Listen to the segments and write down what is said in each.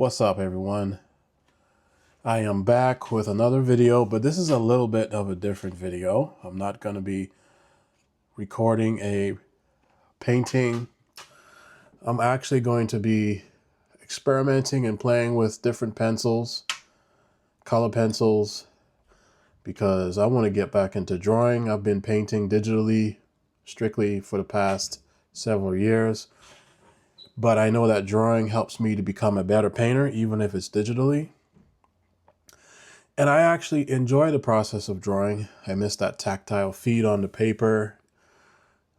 What's up, everyone? I am back with another video, but this is a little bit of a different video. I'm not going to be recording a painting. I'm actually going to be experimenting and playing with different pencils, color pencils, because I want to get back into drawing. I've been painting digitally strictly for the past several years, but I know that drawing helps me to become a better painter, even if it's digitally. And I actually enjoy the process of drawing. I miss that tactile feed on the paper.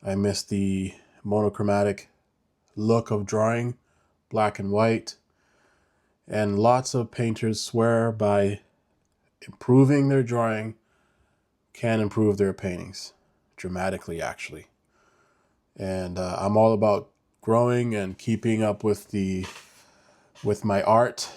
I miss the monochromatic look of drawing, black and white. And lots of painters swear by improving their drawing can improve their paintings dramatically, actually. And I'm all about growing and keeping up with my art.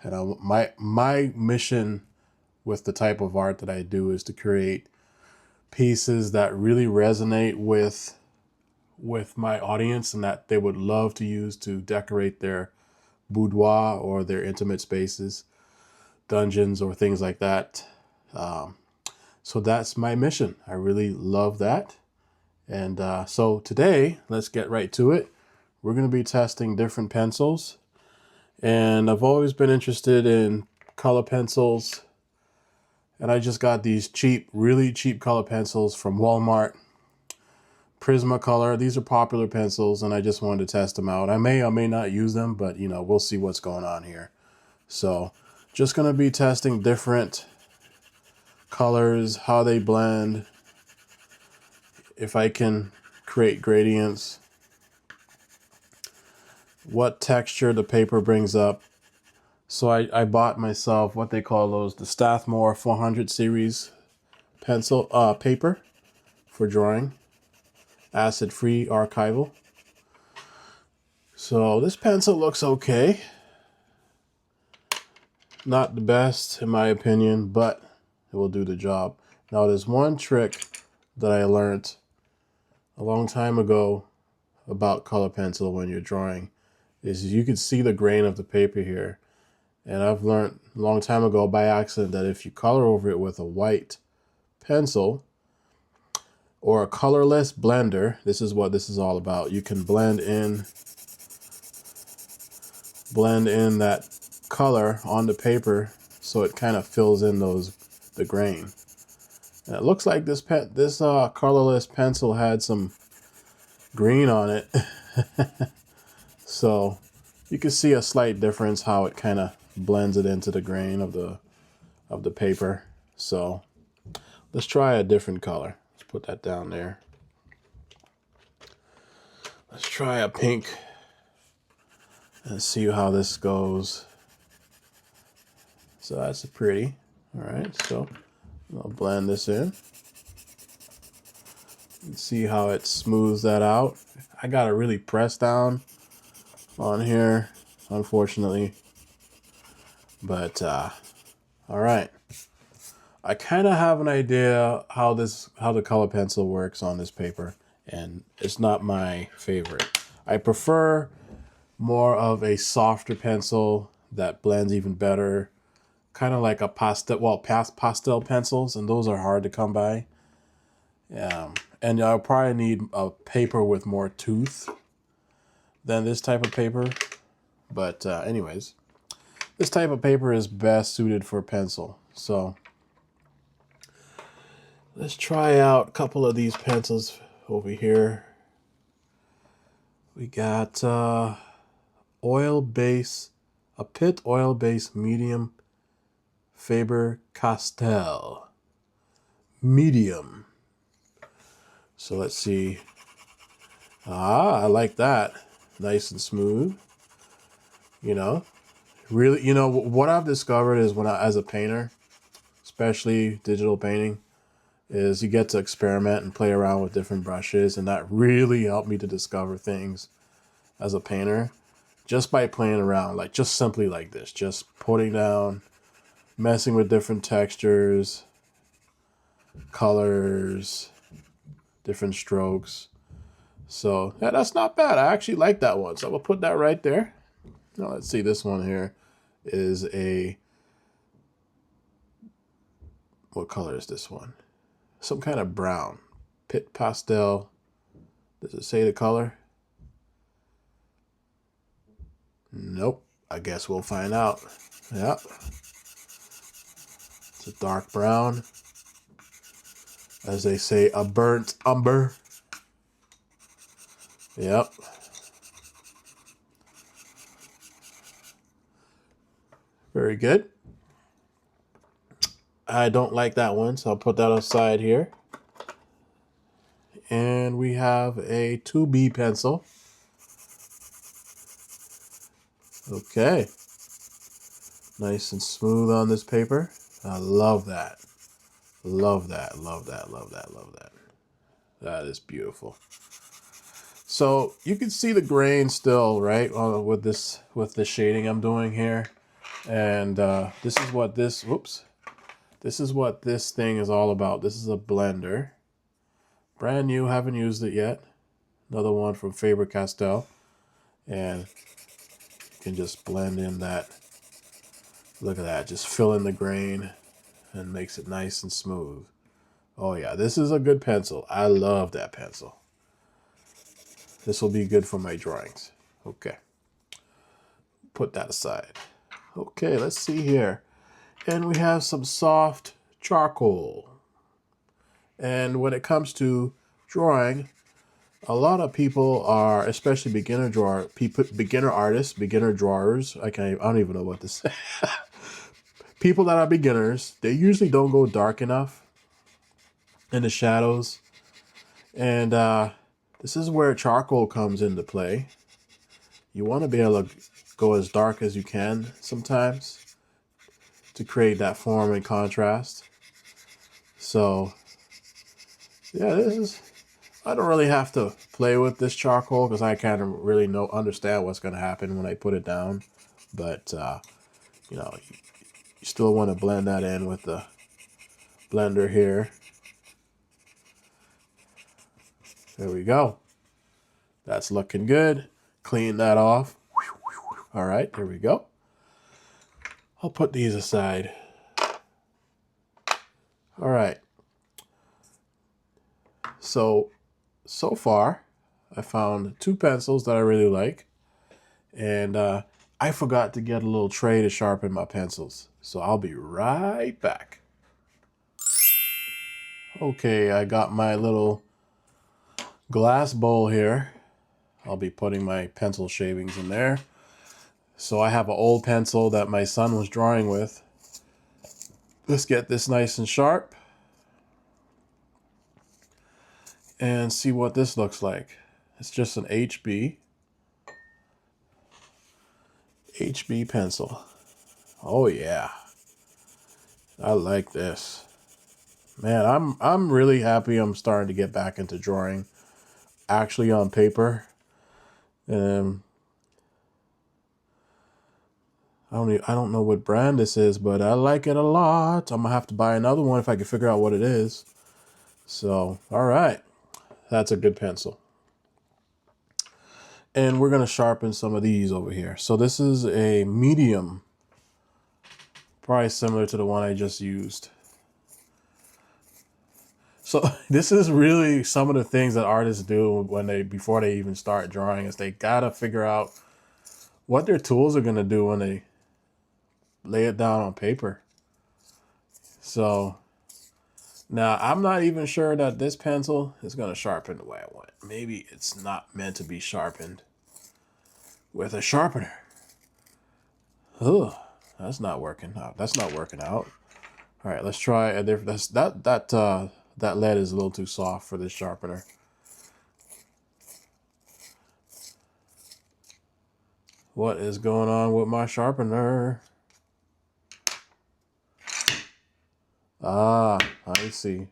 And my mission with the type of art that I do is to create pieces that really resonate with my audience and that they would love to use to decorate their boudoir or their intimate spaces, dungeons or things like that. So that's my mission. I really love that. And so today, let's get right to it. We're going to be testing different pencils. And I've always been interested in color pencils. And I just got these really cheap color pencils from Walmart. Prismacolor. These are popular pencils, and I just wanted to test them out. I may or may not use them, but we'll see what's going on here. So just going to be testing different colors, how they blend, if I can create gradients, what texture the paper brings up. So I bought myself what they call the Strathmore 400 series pencil paper for drawing, acid-free archival. So this pencil looks okay. Not the best in my opinion, but it will do the job. Now there's one trick that I learned a long time ago about color pencil when you're drawing is you can see the grain of the paper here. And I've learned a long time ago by accident that if you color over it with a white pencil or a colorless blender, this is what this is all about. You can blend in that color on the paper so it kind of fills in the grain. And it looks like this colorless pencil had some green on it. So you can see a slight difference how it kind of blends it into the grain of the paper. So let's try a different color. Let's put that down there. Let's try a pink and see how this goes. So that's pretty. All right, so I'll blend this in and see how it smooths that out. I gotta really press down on here, unfortunately. But all right, I kind of have an idea how the color pencil works on this paper, and it's not my favorite. I prefer more of a softer pencil that blends even better, kind of like a pastel pencils, and those are hard to come by. And I'll probably need a paper with more tooth than this type of paper. But anyways, this type of paper is best suited for pencil. So let's try out a couple of these pencils over here. We got a Pitt oil-based medium Faber-Castell medium. So let's see. I like that. Nice and smooth. Really, what I've discovered is as a painter, especially digital painting, is you get to experiment and play around with different brushes, and that really helped me to discover things as a painter just by playing around, like just simply like this, just putting down, messing with different textures, colors, different strokes. So yeah, that's not bad. I actually like that one. So we'll put that right there. Now let's see this one here. is a, what color is this one? Some kind of brown. Pit pastel. Does it say the color? Nope. I guess we'll find out. Yep. It's a dark brown. As they say, a burnt umber. Yep. Very good. I don't like that one, so I'll put that aside here. And we have a 2B pencil. Okay. Nice and smooth on this paper. I love that. Love that, love that, love that, love that. That is beautiful. So you can see the grain still, right, with this shading I'm doing here. And this is what this, whoops. This is what this thing is all about. This is a blender. Brand new, haven't used it yet. Another one from Faber-Castell. And you can just blend in that. Look at that, just fill in the grain and makes it nice and smooth. Oh yeah, this is a good pencil. I love that pencil. This will be good for my drawings. Okay. Put that aside. Okay, let's see here. And we have some soft charcoal. And when it comes to drawing, a lot of people are, especially beginner artists, beginner drawers. I don't even know what to say. People that are beginners, they usually don't go dark enough in the shadows. And this is where charcoal comes into play. You want to be able to go as dark as you can sometimes to create that form and contrast. So, yeah, I don't really have to play with this charcoal because I kind of really understand what's going to happen when I put it down. But, you know, you still want to blend that in with the blender here. There we go. That's looking good. Clean that off. All right, there we go. I'll put these aside. All right. So far, I found 2 pencils that I really like. And I forgot to get a little tray to sharpen my pencils. So I'll be right back. Okay, I got my little glass bowl here. I'll be putting my pencil shavings in there. So I have an old pencil that my son was drawing with. Let's get this nice and sharp. And see what this looks like. It's just an HB pencil. Oh yeah. I like this. Man, I'm really happy I'm starting to get back into drawing actually on paper. I don't know what brand this is, but I like it a lot. I'm gonna have to buy another one if I can figure out what it is. So, all right. That's a good pencil. And we're gonna sharpen some of these over here. So this is a medium, probably similar to the one I just used. So this is really some of the things that artists do before they even start drawing, is they gotta figure out what their tools are gonna do when they lay it down on paper. So now I'm not even sure that this pencil is gonna sharpen the way I want. Maybe it's not meant to be sharpened with a sharpener. Oh, that's not working out. That's not working out. All right, let's try a different. That lead is a little too soft for this sharpener. What is going on with my sharpener? Ah, I see.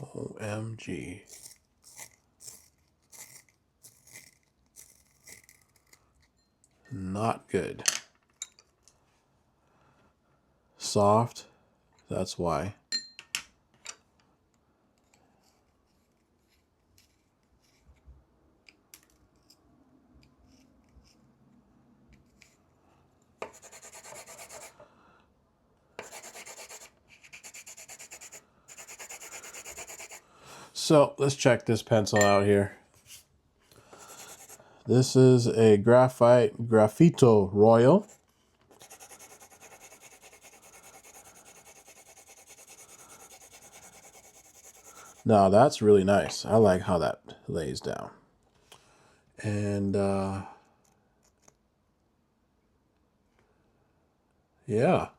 OMG. Not good. Soft, that's why. So let's check this pencil out here. This is a graphite Graphito Royal. Now that's really nice. I like how that lays down. And yeah.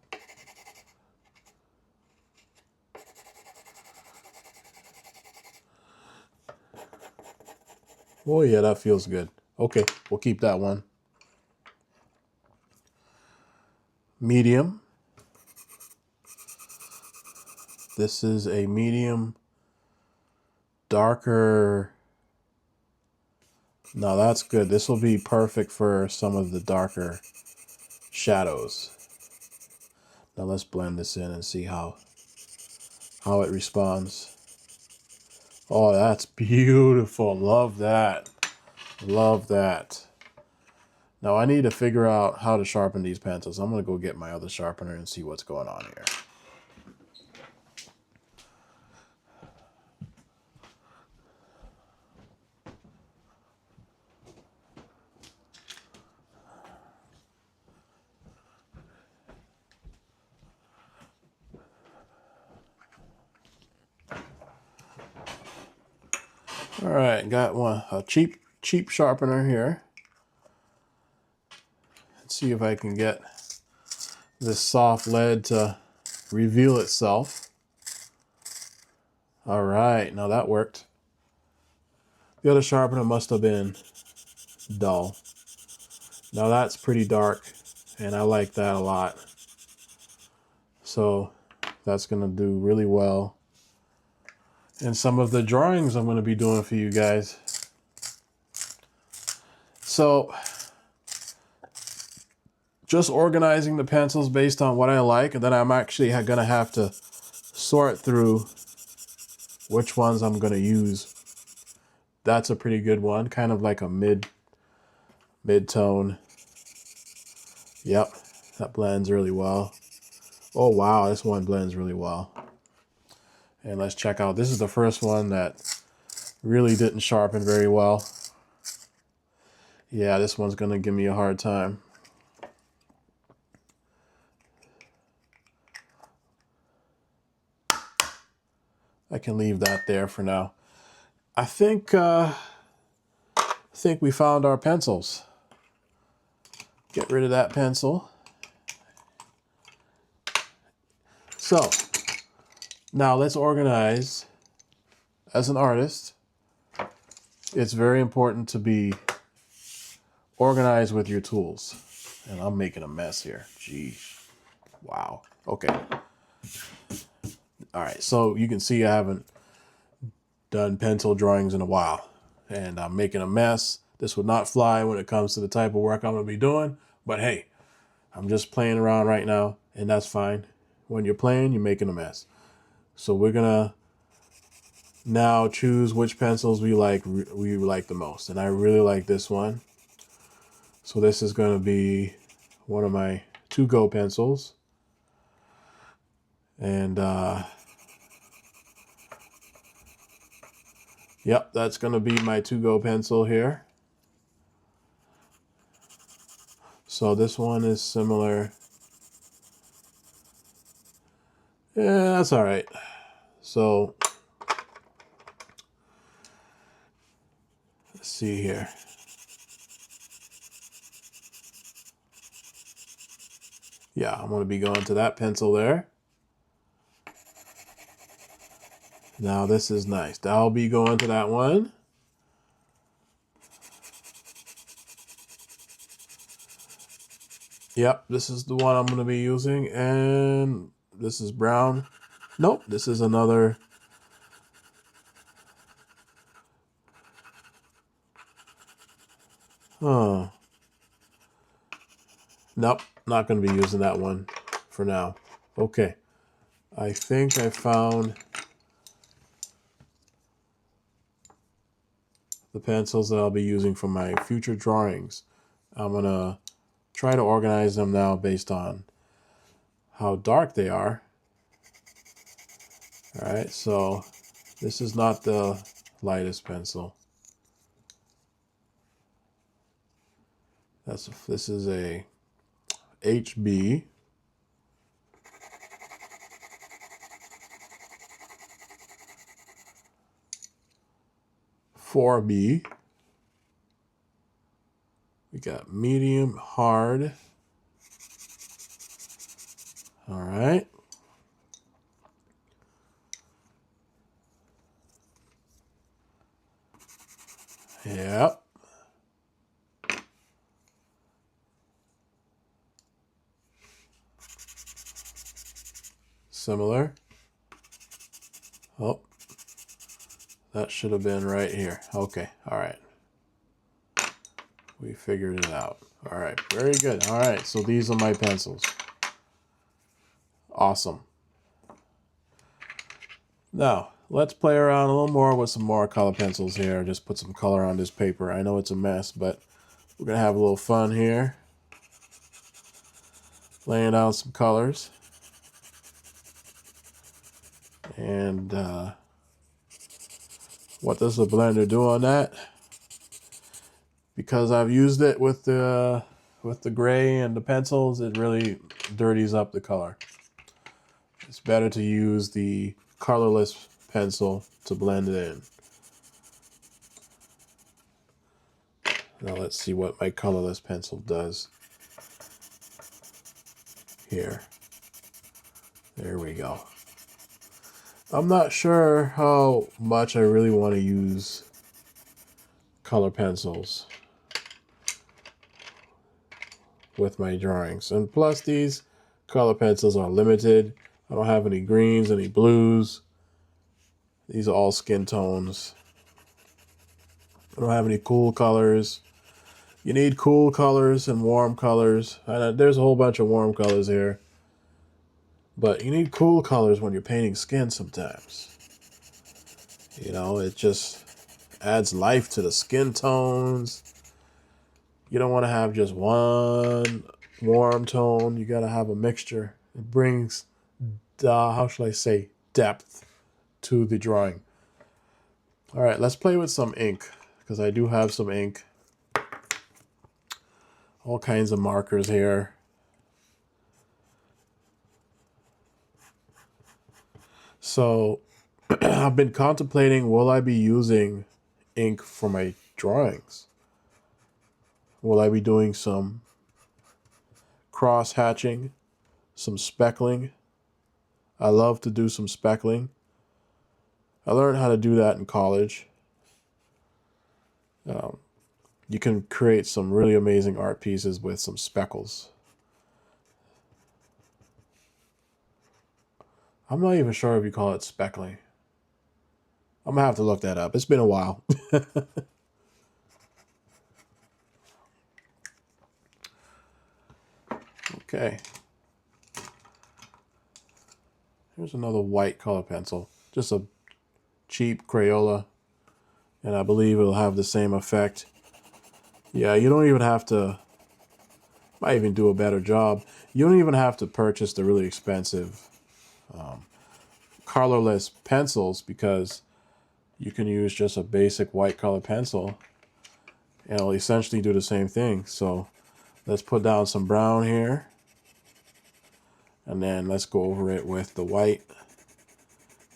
Oh yeah, that feels good. Okay, we'll keep that one. Medium. This is a medium, darker. Now that's good. This will be perfect for some of the darker shadows. Now let's blend this in and see how it responds. Oh, that's beautiful. Love that. Love that. Now I need to figure out how to sharpen these pencils. I'm going to go get my other sharpener and see what's going on here. All right, got a cheap sharpener here. Let's see if I can get this soft lead to reveal itself. All right, now that worked. The other sharpener must have been dull. Now that's pretty dark, and I like that a lot. So that's going to do really well in some of the drawings I'm going to be doing for you guys. So just organizing the pencils based on what I like, and then I'm actually going to have to sort through which ones I'm going to use. That's a pretty good one, kind of like a mid-tone. Yep, that blends really well. Oh wow, this one blends really well. And let's check out, this is the first one that really didn't sharpen very well. Yeah, this one's gonna give me a hard time. I can leave that there for now. I think we found our pencils. Get rid of that pencil. So now let's organize. As an artist, it's very important to be organized with your tools. And I'm making a mess here. Gee. Wow. Okay. All right. So you can see I haven't done pencil drawings in a while. And I'm making a mess. This would not fly when it comes to the type of work I'm going to be doing. But hey, I'm just playing around right now. And that's fine. When you're playing, you're making a mess. So we're going to now choose which pencils we like the most. And I really like this one. So this is going to be one of my to-go pencils. And yep, that's going to be my to-go pencil here. So this one is similar. Yeah, that's all right. So let's see here. Yeah, I'm going to be going to that pencil there. Now this is nice. I'll be going to that one. Yep, this is the one I'm going to be using. And this is brown. Nope, this is another Oh, nope, not going to be using that one for now. Okay, I think I found the pencils that I'll be using for my future drawings. I'm going to try to organize them now based on how dark they are. All right, so this is not the lightest pencil. This is a HB. $4B. We got medium, hard. All right. Yep. Similar. Oh, that should have been right here. Okay. All right. We figured it out. All right. Very good. All right. So these are my pencils. Awesome. Now, let's play around a little more with some more color pencils here. Just put some color on this paper. I know it's a mess, but we're going to have a little fun here. Laying out some colors. And what does the blender do on that? Because I've used it with the gray and the pencils, it really dirties up the color. It's better to use the colorless pencil to blend it in. Now let's see what my colorless pencil does here. There we go. I'm not sure how much I really want to use color pencils with my drawings. And plus these color pencils are limited. I don't have any greens, any blues. These are all skin tones. I don't have any cool colors. You need cool colors and warm colors. There's a whole bunch of warm colors here. But you need cool colors when you're painting skin sometimes. You know, it just adds life to the skin tones. You don't want to have just one warm tone. You got to have a mixture. It brings, how shall I say, depth to the drawing. All right, let's play with some ink, because I do have some ink. All kinds of markers here. So I've been contemplating, will I be using ink for my drawings? Will I be doing some cross hatching, some speckling? I love to do some speckling. I learned how to do that in college. You can create some really amazing art pieces with some speckles. I'm not even sure if you call it speckling. I'm gonna have to look that up. It's been a while. Okay. Here's another white color pencil. Just a cheap Crayola. And I believe it'll have the same effect. Yeah, you don't even have to, might even do a better job. You don't even have to purchase the really expensive colorless pencils, because you can use just a basic white color pencil and it'll essentially do the same thing. So let's put down some brown here. And then let's go over it with the white.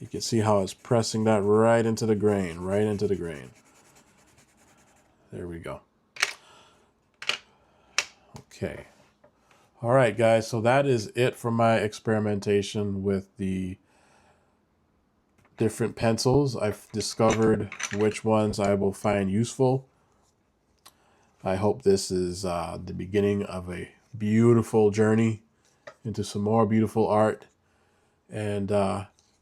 You can see how it's pressing that right into the grain, right into the grain. There we go. Okay. All right, guys. So that is it for my experimentation with the different pencils. I've discovered which ones I will find useful. I hope this is the beginning of a beautiful journey into some more beautiful art. And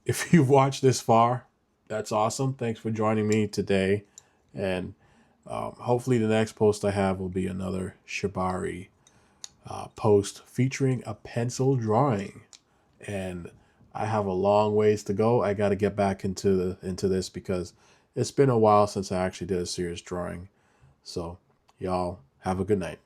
if you've watched this far, that's awesome. Thanks for joining me today. And Hopefully the next post I have will be another shibari post featuring a pencil drawing. And I have a long ways to go. I got to get back into this because it's been a while since I actually did a serious drawing. So y'all have a good night.